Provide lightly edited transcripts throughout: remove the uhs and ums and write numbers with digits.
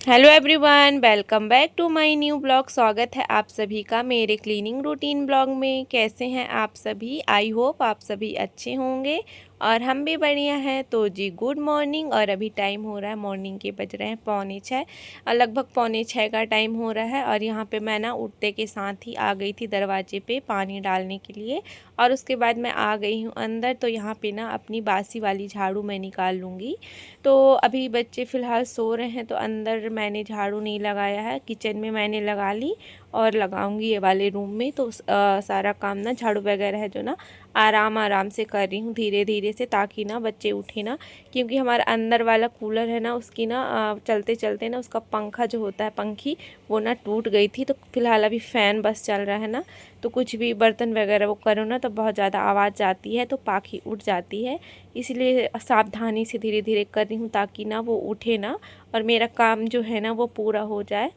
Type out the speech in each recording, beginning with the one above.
Hello everyone, welcome back to my new blog. स्वागत है आप सभी का मेरे क्लीनिंग रूटीन ब्लॉग में। कैसे हैं आप सभी? आई होप आप सभी अच्छे होंगे और हम भी बढ़िया हैं। तो जी गुड मॉर्निंग। और अभी टाइम हो रहा है, मॉर्निंग के बज रहे हैं 5:45 और लगभग 5:45 का टाइम हो रहा है। और यहाँ पे मैं ना उठते के साथ ही आ गई थी दरवाजे पे पानी डालने के लिए। और उसके बाद मैं आ गई हूँ अंदर। तो यहाँ पे ना अपनी बासी वाली झाड़ू मैं निकाल लूँगी। तो अभी बच्चे फ़िलहाल सो रहे हैं तो अंदर मैंने झाड़ू नहीं लगाया है, किचन में मैंने लगा ली और लगाऊंगी ये वाले रूम में। तो सारा काम ना झाड़ू वगैरह है जो ना आराम आराम से कर रही हूँ, धीरे धीरे से, ताकि ना बच्चे उठे ना। क्योंकि हमारा अंदर वाला कूलर है ना, उसकी ना चलते चलते ना उसका पंखा जो होता है, पंखी, वो ना टूट गई थी। तो फिलहाल अभी फ़ैन बस चल रहा है ना, तो कुछ भी बर्तन वगैरह वो करो ना तो बहुत ज़्यादा आवाज़ आती है, तो पाखी उठ जाती है। इसलिए सावधानी से धीरे धीरे कर रही हूँ ताकि ना वो उठे ना और मेरा काम जो है ना वो पूरा हो जाए।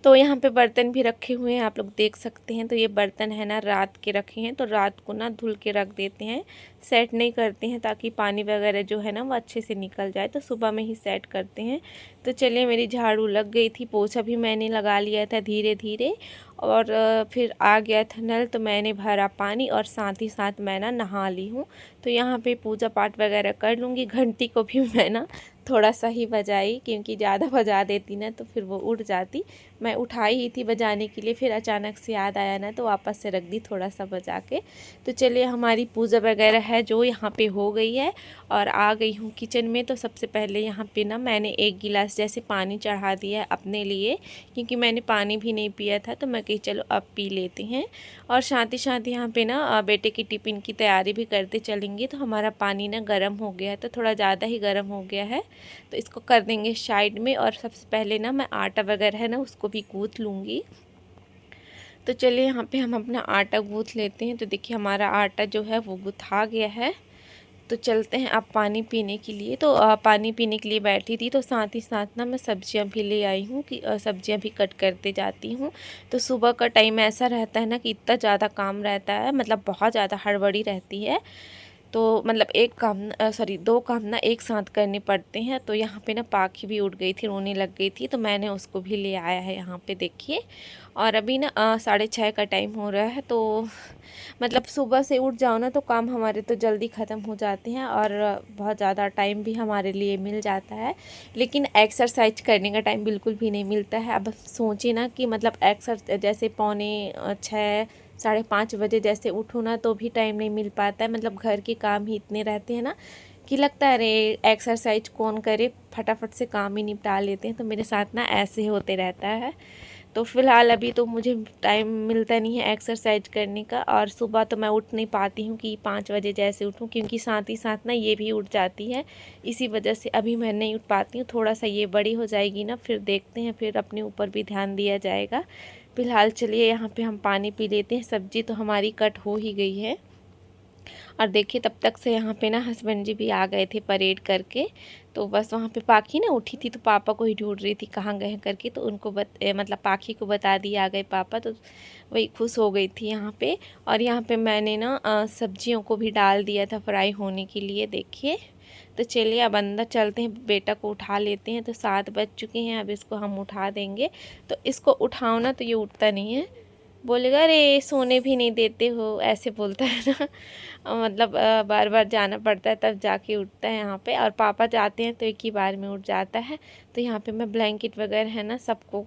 तो यहाँ पे बर्तन भी रखे हुए हैं, आप लोग देख सकते हैं। तो ये बर्तन है ना रात के रखे हैं, तो रात को ना धुल के रख देते हैं, सेट नहीं करते हैं ताकि पानी वगैरह जो है ना वो अच्छे से निकल जाए। तो सुबह में ही सेट करते हैं। तो चलिए, मेरी झाड़ू लग गई थी, पोछा भी मैंने लगा लिया था धीरे धीरे। और फिर आ गया था नल, तो मैंने भरा पानी और साथ ही साथ मैं ना नहा ली हूँ। तो यहाँ पे पूजा पाठ वगैरह कर लूँगी। घंटी को भी मैं ना थोड़ा सा ही बजाई, क्योंकि ज़्यादा बजा देती ना तो फिर वो उठ जाती। मैं उठाई ही थी बजाने के लिए, फिर अचानक से याद आया ना तो वापस से रख दी थोड़ा सा बजा के। तो चलिए, हमारी पूजा वगैरह है जो यहाँ पे हो गई है और आ गई हूँ किचन में। तो सबसे पहले यहाँ पे ना मैंने 1 गिलास जैसे पानी चढ़ा दिया है अपने लिए, क्योंकि मैंने पानी भी नहीं पिया था। तो मैं कही चलो अब पी लेते हैं। और साथ ही साथ यहाँ पे ना बेटे की टिफ़िन की तैयारी भी करते चलेंगे। तो हमारा पानी ना गर्म हो गया है, तो थोड़ा ज़्यादा ही गर्म हो गया है, तो इसको कर देंगे साइड में। और सबसे पहले ना मैं आटा वगैरह है ना उसको भी गूँथ लूँगी। तो चलिए, यहाँ पे हम अपना आटा गूँथ लेते हैं। तो देखिए, हमारा आटा जो है वो गूँथा गया है। तो चलते हैं अब पानी पीने के लिए। तो पानी पीने के लिए बैठी थी, तो साथ ही साथ ना मैं सब्जियां भी ले आई हूँ कि सब्जियां भी कट करते जाती हूँ। तो सुबह का टाइम ऐसा रहता है ना कि इतना ज़्यादा काम रहता है, मतलब बहुत ज़्यादा हड़बड़ी रहती है। तो मतलब एक काम सॉरी 2 काम ना एक साथ करने पड़ते हैं। तो यहाँ पे ना पाखी भी उठ गई थी, रोने लग गई थी, तो मैंने उसको भी ले आया है यहाँ पे, देखिए। और अभी ना 6:30 का टाइम हो रहा है। तो मतलब सुबह से उठ जाओ ना तो काम हमारे तो जल्दी ख़त्म हो जाते हैं और बहुत ज़्यादा टाइम भी हमारे लिए मिल जाता है। लेकिन एक्सरसाइज करने का टाइम बिल्कुल भी नहीं मिलता है। अब सोचिए ना कि मतलब जैसे 6:45 5:30 जैसे उठो ना तो भी टाइम नहीं मिल पाता है। मतलब घर के काम ही इतने रहते हैं ना कि लगता है अरे एक्सरसाइज कौन करे, फटाफट से काम ही निपटा लेते हैं। तो मेरे साथ ना ऐसे होते रहता है। तो फ़िलहाल अभी तो मुझे टाइम मिलता नहीं है एक्सरसाइज करने का। और सुबह तो मैं उठ नहीं पाती हूँ कि 5 बजे जैसे उठूँ, क्योंकि साथ ही साथ ना ये भी उठ जाती है। इसी वजह से अभी मैं नहीं उठ पाती हूँ। थोड़ा सा ये बड़ी हो जाएगी ना, फिर देखते हैं, फिर अपने ऊपर भी ध्यान दिया जाएगा। फ़िलहाल चलिए, यहाँ पे हम पानी पी लेते हैं। सब्ज़ी तो हमारी कट हो ही गई है। और देखिए, तब तक से यहाँ पे ना हस्बैंड जी भी आ गए थे परेड करके। तो बस वहाँ पे पाखी ना उठी थी, तो पापा को ही ढूंढ रही थी कहाँ गए हैं करके। तो उनको मतलब पाखी को बता दिया आ गए पापा, तो वही खुश हो गई थी यहाँ पे। और यहाँ पे मैंने ना सब्जियों को भी डाल दिया था फ्राई होने के लिए, देखिए। तो चलिए, अब अंदर चलते हैं, बेटा को उठा लेते हैं। तो 7 बज चुके हैं, अब इसको हम उठा देंगे। तो इसको उठाओ ना तो ये उठता नहीं है, बोलेगा अरे सोने भी नहीं देते हो, ऐसे बोलता है ना। मतलब बार बार जाना पड़ता है तब जाके उठता है यहाँ पे। और पापा जाते हैं तो एक ही बार में उठ जाता है। तो यहाँ पे मैं ब्लैंकेट वगैरह है ना सबको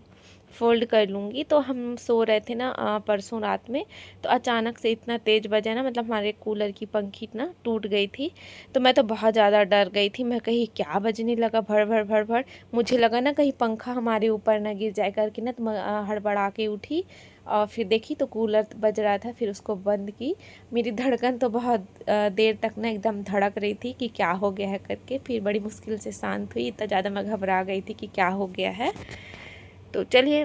फ़ोल्ड कर लूँगी। तो हम सो रहे थे ना परसों रात में, तो अचानक से इतना तेज़ बजा ना, मतलब हमारे कूलर की पंखी ना टूट गई थी। तो मैं तो बहुत ज़्यादा डर गई थी। मैं कहीं क्या बजने लगा, भड़ भड़ भड़ भड़, मुझे लगा ना कहीं पंखा हमारे ऊपर ना गिर जाए करके ना। तो मैं हड़बड़ा के उठी और फिर देखी तो कूलर बज रहा था, फिर उसको बंद की। मेरी धड़कन तो बहुत देर तक ना एकदम धड़क रही थी कि क्या हो गया है करके। फिर बड़ी मुश्किल से शांत हुई, इतना ज़्यादा मैं घबरा गई थी कि क्या हो गया है। तो चलिए,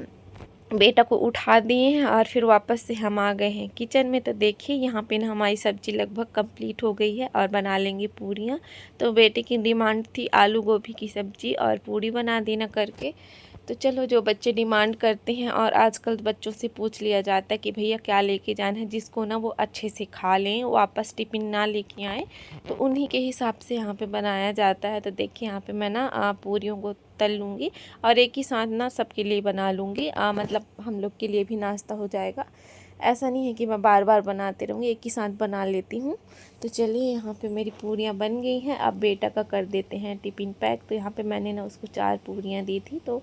बेटा को उठा दिए हैं और फिर वापस से हम आ गए हैं किचन में। तो देखिए, यहाँ पे ना हमारी सब्ज़ी लगभग कंप्लीट हो गई है और बना लेंगे पूरियाँ। तो बेटे की डिमांड थी आलू गोभी की सब्ज़ी और पूरी बना देना करके। तो चलो, जो बच्चे डिमांड करते हैं और आजकल बच्चों से पूछ लिया जाता है कि भैया क्या लेके जाना है, जिसको ना वो अच्छे से खा लें, वापस टिफ़िन ना लेके आएँ, तो उन्हीं के हिसाब से यहाँ पे बनाया जाता है। तो देखिए यहाँ पे मैं ना पूरियों को तल लूँगी और एक ही साथ ना सबके लिए बना लूँगी, मतलब हम लोग के लिए भी नाश्ता हो जाएगा। ऐसा नहीं है कि मैं बार बार बनाते रहूँगी, एक ही साथ बना लेती हूँ। तो चलिए, यहाँ पे मेरी पूरियाँ बन गई हैं। अब बेटा का कर देते हैं टिफ़िन पैक। तो यहाँ पे मैंने ना उसको 4 पूरियाँ दी थी, तो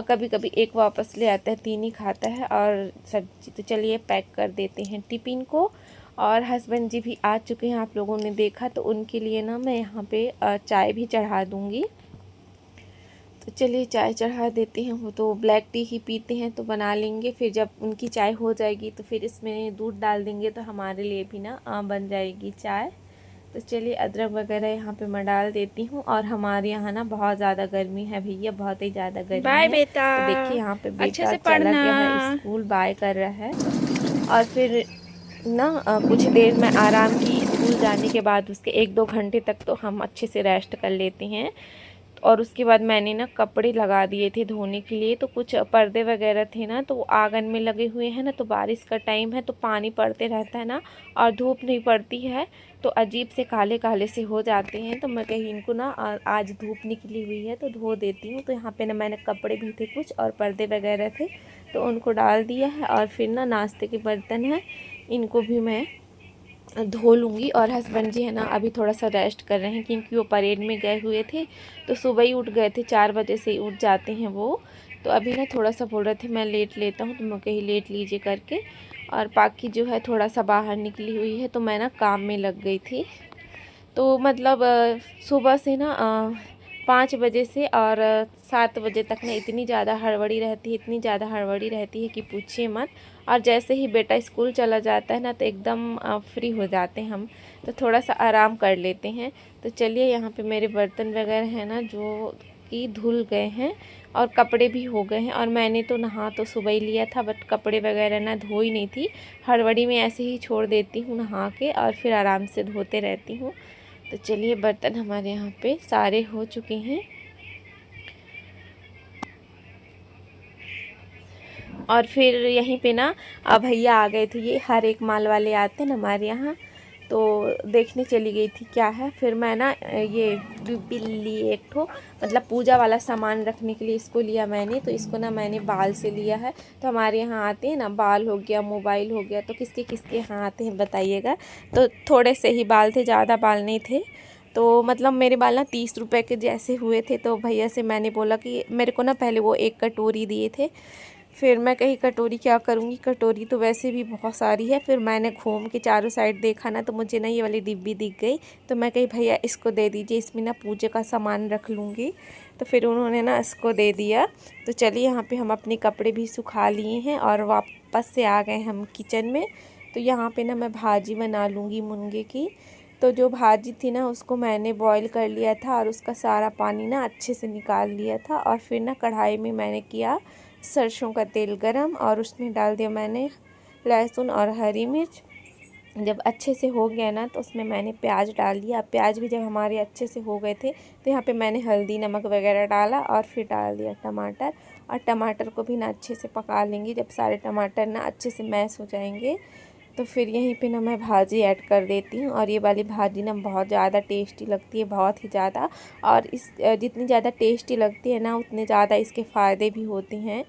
कभी कभी एक वापस ले आता है, 3 ही खाता है और सब्जी। तो चलिए पैक कर देते हैं टिफ़िन को। और हस्बैंड जी भी आ चुके हैं, आप लोगों ने देखा, तो उनके लिए ना मैं यहाँ पे चाय भी चढ़ा दूँगी। तो चलिए चाय चढ़ा देते हैं। वो तो ब्लैक टी ही पीते हैं, तो बना लेंगे। फिर जब उनकी चाय हो जाएगी तो फिर इसमें दूध डाल देंगे, तो हमारे लिए भी ना बन जाएगी चाय। तो चलिए अदरक वगैरह यहाँ पे मैं डाल देती हूँ। और हमारे यहाँ ना बहुत ज़्यादा गर्मी है भैया, बहुत ही ज़्यादा गर्मी बाय है। बेटा, तो देखिए यहाँ पे अच्छे बेटा से चला पढ़ना। गया है स्कूल, बाय कर रहा है। और फिर ना कुछ देर में आराम की, स्कूल जाने के बाद उसके 1-2 घंटे तक तो हम अच्छे से रेस्ट कर लेते हैं। और उसके बाद मैंने ना कपड़े लगा दिए थे धोने के लिए। तो कुछ पर्दे वगैरह थे ना, तो आंगन में लगे हुए हैं ना, तो बारिश का टाइम है तो पानी पड़ते रहता है ना, और धूप नहीं पड़ती है, तो अजीब से काले काले से हो जाते हैं। तो मैं कहीं इनको ना आज धूप निकली हुई है तो धो देती हूँ। तो यहाँ पे ना मैंने कपड़े भी थे कुछ और पर्दे वगैरह थे, तो उनको डाल दिया है। और फिर ना नाश्ते के बर्तन हैं, इनको भी मैं धो लूँगी। और हस्बैंड जी है ना अभी थोड़ा सा रेस्ट कर रहे हैं, क्योंकि वो परेड में गए हुए थे, तो सुबह ही उठ गए थे, 4 बजे से ही उठ जाते हैं वो। तो अभी ना थोड़ा सा बोल रहे थे मैं लेट लेता हूँ, तो मैं कहीं लेट लीजिए करके। और बाकी जो है थोड़ा सा बाहर निकली हुई है, तो मैं ना काम में लग गई थी। तो मतलब सुबह से ना 5 बजे से और 7 बजे तक ना इतनी ज़्यादा हड़बड़ी रहती है, इतनी ज़्यादा हड़बड़ी रहती है कि पूछिए मत। और जैसे ही बेटा स्कूल चला जाता है ना, तो एकदम फ्री हो जाते हैं हम, तो थोड़ा सा आराम कर लेते हैं। तो चलिए, यहाँ पे मेरे बर्तन वगैरह हैं ना जो कि धुल गए हैं और कपड़े भी हो गए हैं। और मैंने तो नहा तो सुबह ही लिया था, बट कपड़े वगैरह ना धोई नहीं थी, हड़बड़ी में ऐसे ही छोड़ देती हूँ नहा के, और फिर आराम से धोते रहती हूँ। तो चलिए, बर्तन हमारे यहाँ पे सारे हो चुके हैं। और फिर यहीं पे ना भैया आ गए थे, ये हर एक माल वाले आते हैं ना हमारे यहाँ, तो देखने चली गई थी क्या है। फिर मैं ना ये बिल्ली एक ठो, मतलब पूजा वाला सामान रखने के लिए इसको लिया मैंने। तो इसको ना मैंने बाल से लिया है। तो हमारे यहाँ आते हैं ना, बाल हो गया, मोबाइल हो गया, तो किसके किसके यहाँ आते हैं बताइएगा। तो थोड़े से ही बाल थे, ज़्यादा बाल नहीं थे। तो मतलब मेरे बाल ना 30 रुपए के जैसे हुए थे। तो भैया से मैंने बोला कि मेरे को ना पहले वो एक कटोरी दिए थे। फिर मैं कही कटोरी क्या करूँगी, कटोरी तो वैसे भी बहुत सारी है। फिर मैंने घूम के चारों साइड देखा ना, तो मुझे ना ये वाली डिब्बी दिख गई। तो मैं कही भैया इसको दे दीजिए, इसमें ना पूजा का सामान रख लूँगी। तो फिर उन्होंने ना इसको दे दिया। तो चलिए, यहाँ पे हम अपने कपड़े भी सुखा लिए हैं और वापस से आ गए हम किचन में। तो यहाँ पे ना मैं भाजी बना लूँगी मुनगे की। तो जो भाजी थी ना, उसको मैंने बॉईल कर लिया था और उसका सारा पानी ना अच्छे से निकाल लिया था। और फिर ना कढ़ाई में मैंने किया सरसों का तेल गरम, और उसमें डाल दिया मैंने लहसुन और हरी मिर्च। जब अच्छे से हो गया ना, तो उसमें मैंने प्याज डाल दिया। प्याज भी जब हमारे अच्छे से हो गए थे, तो यहाँ पे मैंने हल्दी नमक वगैरह डाला और फिर डाल दिया टमाटर। और टमाटर को भी ना अच्छे से पका लेंगे। जब सारे टमाटर ना अच्छे से मैश हो जाएंगे, तो फिर यहीं पे ना मैं भाजी ऐड कर देती हूँ। और ये वाली भाजी ना बहुत ज़्यादा टेस्टी लगती है, बहुत ही ज़्यादा। और इस जितनी ज़्यादा टेस्टी लगती है ना, उतने ज़्यादा इसके फ़ायदे भी होते हैं।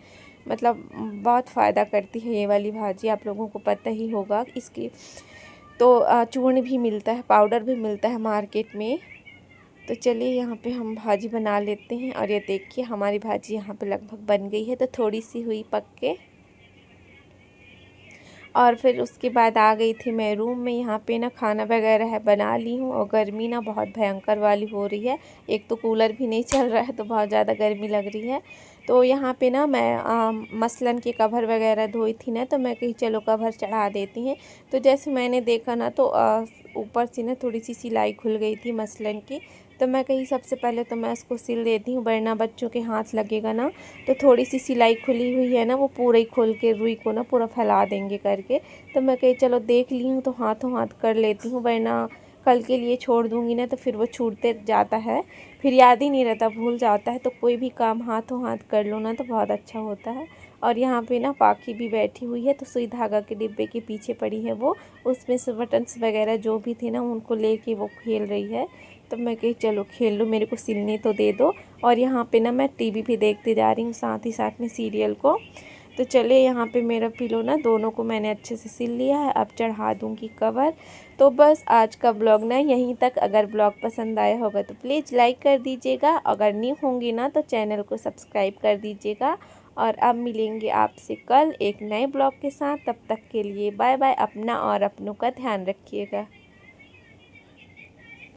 मतलब बहुत फ़ायदा करती है ये वाली भाजी, आप लोगों को पता ही होगा। इसकी तो चूर्ण भी मिलता है, पाउडर भी मिलता है मार्केट में। तो चलिए, यहाँ पे हम भाजी बना लेते हैं। और ये देखिए हमारी भाजी यहाँ पे लगभग बन गई है, तो थोड़ी सी हुई पक के। और फिर उसके बाद आ गई थी मैं रूम में। यहाँ पे ना खाना वगैरह है बना ली हूँ। और गर्मी ना बहुत भयंकर वाली हो रही है, एक तो कूलर भी नहीं चल रहा है, तो बहुत ज़्यादा गर्मी लग रही है। तो यहाँ पे ना मैं मसलन के कवर वगैरह धोई थी ना, तो मैं कही चलो कवर चढ़ा देती हैं। तो जैसे मैंने देखा ना, तो ऊपर से ना थोड़ी सी सिलाई खुल गई थी मसलन की। तो मैं कही सबसे पहले तो मैं इसको सिल देती हूँ, वरना बच्चों के हाथ लगेगा ना। तो थोड़ी सी सिलाई खुली हुई है ना, वो पूरा ही खोल के रुई को ना पूरा फैला देंगे करके। तो मैं कही चलो देख ली हूँ, तो हाथों हाथ कर लेती हूँ, वरना कल के लिए छोड़ दूँगी ना, तो फिर वो छूटते जाता है। फिर याद ही नहीं रहता, भूल जाता है। तो कोई भी काम हाथों हाथ कर लो ना तो बहुत अच्छा होता है। और यहाँ पे ना पाखी भी बैठी हुई है, तो सुई धागा के डिब्बे के पीछे पड़ी है वो, उसमें से बटन्स वगैरह जो भी थे ना उनको लेके वो खेल रही है। तो मैं कही चलो खेल लो, मेरे को सिलने तो दे दो। और यहाँ पे ना मैं टीवी भी देखते जा रही हूँ साथ ही साथ में सीरियल को। तो चले यहाँ पे मेरा पिलो ना दोनों को मैंने अच्छे से सिल लिया है, अब चढ़ा दूँगी कवर। तो बस आज का ब्लॉग ना यहीं तक। अगर ब्लॉग पसंद आया होगा तो प्लीज़ लाइक कर दीजिएगा, अगर न्यू होंगी ना तो चैनल को सब्सक्राइब कर दीजिएगा। और अब मिलेंगे आपसे कल एक नए ब्लॉग के साथ, तब तक के लिए बाय बाय। अपना और अपनों का ध्यान रखिएगा।